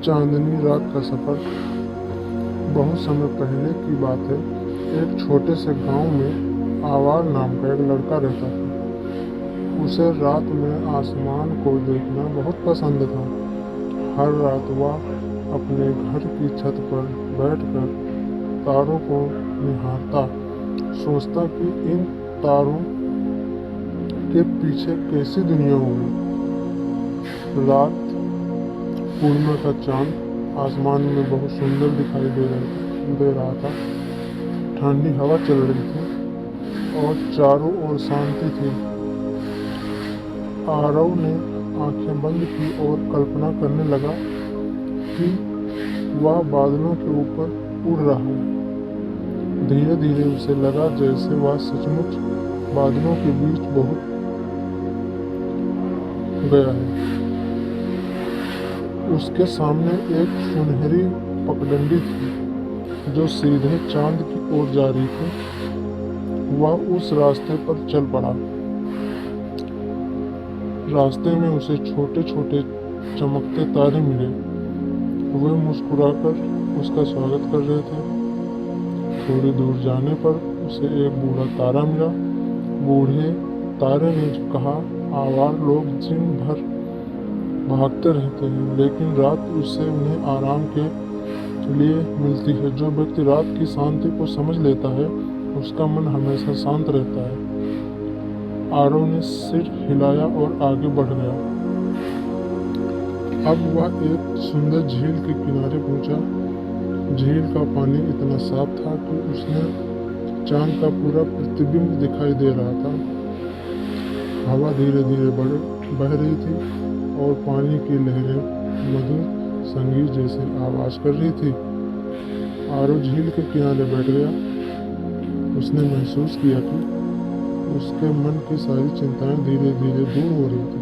चांदनी रात का सफ़र। बहुत समय पहले की बात है। एक छोटे से गांव में आवार नाम का एक लड़का रहता था। उसे रात में आसमान को देखना बहुत पसंद था। हर रात वह अपने घर की छत पर बैठकर तारों को निहारता, सोचता कि इन तारों के पीछे कैसी दुनिया होगी। रात पूर्णिमा का चांद आसमान में बहुत सुंदर दिखाई दे रहा था। ठंडी हवा चल रही थी और चारों ओर शांति थी। आरव ने आंखें बंद की और कल्पना करने लगा कि वह बादलों के ऊपर उड़ रहा है। धीरे धीरे उसे लगा जैसे वह सचमुच बादलों के बीच बहुत गया है। उसके सामने एक सुनहरी पगडंडी थी जो सीधे चांद की ओर जा रही थी। वह उस रास्ते पर चल पड़ा। रास्ते में उसे छोटे छोटे चमकते तारे मिले। वे मुस्कुराकर उसका स्वागत कर रहे थे। थोड़ी दूर जाने पर उसे एक बूढ़ा तारा मिला। बूढ़े तारे ने कहा, आवार लोग दिन भर भागते रहते हैं, लेकिन रात उससे उन्हें आराम के लिए मिलती है। जो व्यक्ति रात की शांति को समझ लेता है उसका मन हमेशा शांत रहता है। आरव ने सिर हिलाया और आगे बढ़ गया। अब वह एक सुंदर झील के किनारे पहुंचा। झील का पानी इतना साफ था कि उसमें चांद का पूरा प्रतिबिंब दिखाई दे रहा था। हवा धीरे धीरे बह रही थी और पानी की लहरें मधुर संगीत जैसे आवाज कर रही थी। आरव झील के किनारे बैठ गया। उसने महसूस किया कि उसके मन की सारी चिंताएं धीरे धीरे दूर हो रही थी।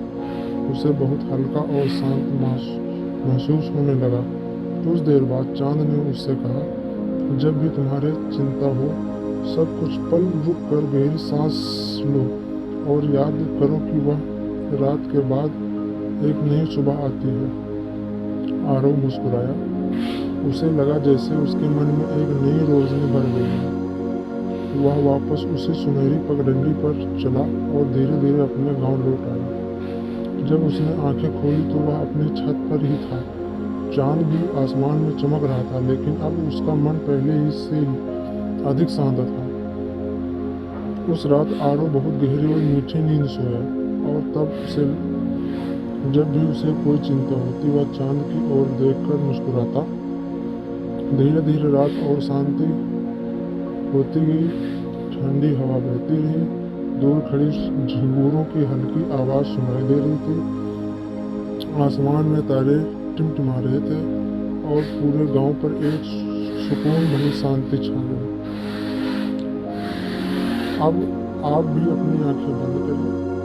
उसे बहुत हल्का और शांत महसूस होने लगा। कुछ देर बाद चांद ने उससे कहा, जब भी तुम्हारे चिंता हो, सब कुछ पल रुक कर गहरी सांस लो और याद करो कि वह रात के बाद एक नई सुबह आती है। आरव मुस्कुराया। उसे लगा जैसे उसके मन में एक नई रोशनी भर गई है। वह वापस उसी सुनहरी पगडंडी पर चला और धीरे धीरे अपने गांव लौट आया। जब उसने आंखें खोली तो वह अपनी छत पर ही था। चांद भी आसमान में चमक रहा था, लेकिन अब उसका मन पहले ही से अधिक शांत था। उस रात आरव बहुत गहरी और मीठी नींद सोया और जब भी उसे कोई चिंता होती वह चांद की ओर देखकर मुस्कुराता। धीरे धीरे रात और शांति होती गई। ठंडी हवा बहती रही। दूर खड़ी झिंगूरों की हल्की आवाज सुनाई दे रही थी। आसमान में तारे टिमटिमा रहे थे और पूरे गांव पर एक सुकून भरी शांति छा गई। अब आप भी अपनी आंखें बंद करें।